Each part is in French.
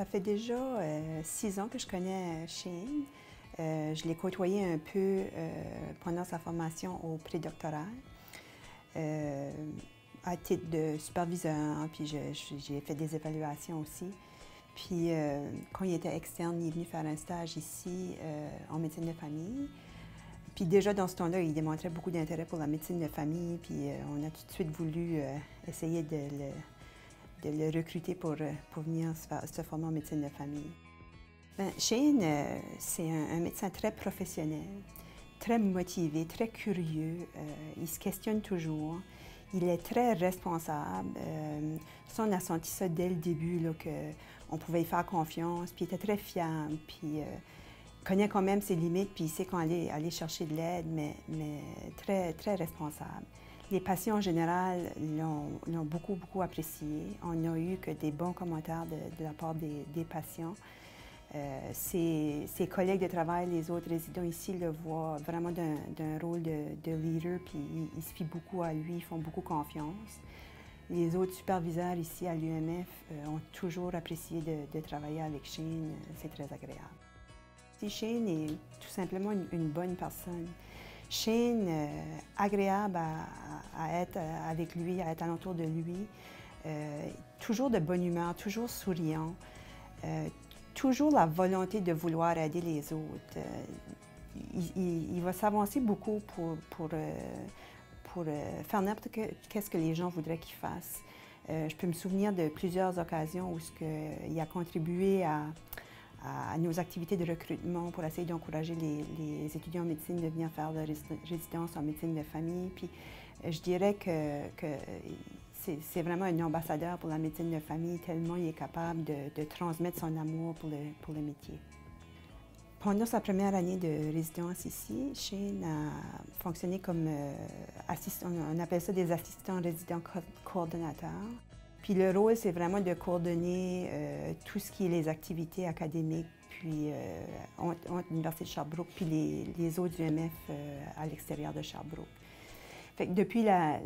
Ça fait déjà 6 ans que je connais Shane. Je l'ai côtoyé un peu pendant sa formation au prédoctoral, à titre de superviseur, puis j'ai fait des évaluations aussi. Puis quand il était externe, il est venu faire un stage ici en médecine de famille. Puis déjà dans ce temps-là, il démontrait beaucoup d'intérêt pour la médecine de famille, puis on a tout de suite voulu essayer de le recruter pour venir se former en médecine de famille. Shane, c'est un médecin très professionnel, très motivé, très curieux. Il se questionne toujours. Il est très responsable. Ça, on a senti ça dès le début, qu'on pouvait y faire confiance. Puis il était très fiable. Puis il connaît quand même ses limites, puis il sait qu'on allait aller chercher de l'aide, mais très, très responsable. Les patients en général l'ont beaucoup, beaucoup apprécié. On n'a eu que des bons commentaires de la part des patients. Ses collègues de travail, les autres résidents ici, le voient vraiment d'un rôle de leader, puis ils se fient beaucoup à lui, ils font beaucoup confiance. Les autres superviseurs ici à l'UMF ont toujours apprécié de travailler avec Shane, c'est très agréable. Shane est tout simplement une bonne personne. Shane, agréable à être avec lui, à être alentour de lui, toujours de bonne humeur, toujours souriant, toujours la volonté de vouloir aider les autres. Il va s'avancer beaucoup pour faire n'importe qu'est-ce que les gens voudraient qu'il fasse. Je peux me souvenir de plusieurs occasions où il a contribué à nos activités de recrutement pour essayer d'encourager les étudiants en médecine de venir faire leur résidence en médecine de famille. Puis je dirais que c'est vraiment un ambassadeur pour la médecine de famille, tellement il est capable de transmettre son amour pour le métier. Pendant sa première année de résidence ici, Shane a fonctionné comme assistant, on appelle ça des assistants résidents coordonnateurs. Puis le rôle, c'est vraiment de coordonner tout ce qui est les activités académiques, puis entre l'Université de Sherbrooke, puis les autres UMF à l'extérieur de Sherbrooke. Fait que depuis la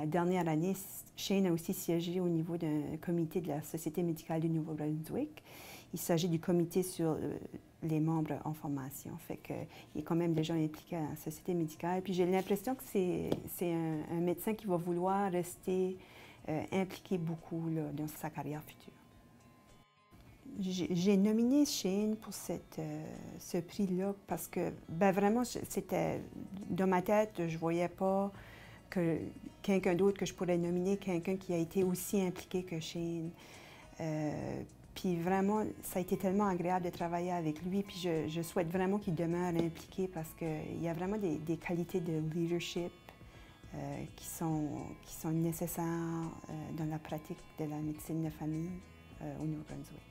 dernière année, Shane a aussi siégé au niveau d'un comité de la Société médicale du Nouveau-Brunswick. Il s'agit du comité sur les membres en formation. Fait qu'il est quand même déjà impliqué à la Société médicale. Puis j'ai l'impression que c'est un médecin qui va vouloir rester impliqué beaucoup là, dans sa carrière future. J'ai nominé Shane pour ce prix-là parce que vraiment, c'était dans ma tête, je ne voyais pas que quelqu'un d'autre que je pourrais nominer, quelqu'un qui a été aussi impliqué que Shane. Puis vraiment, ça a été tellement agréable de travailler avec lui, puis je souhaite vraiment qu'il demeure impliqué parce qu'il y a vraiment des qualités de leadership qui sont nécessaires dans la pratique de la médecine de famille au Nouveau-Brunswick.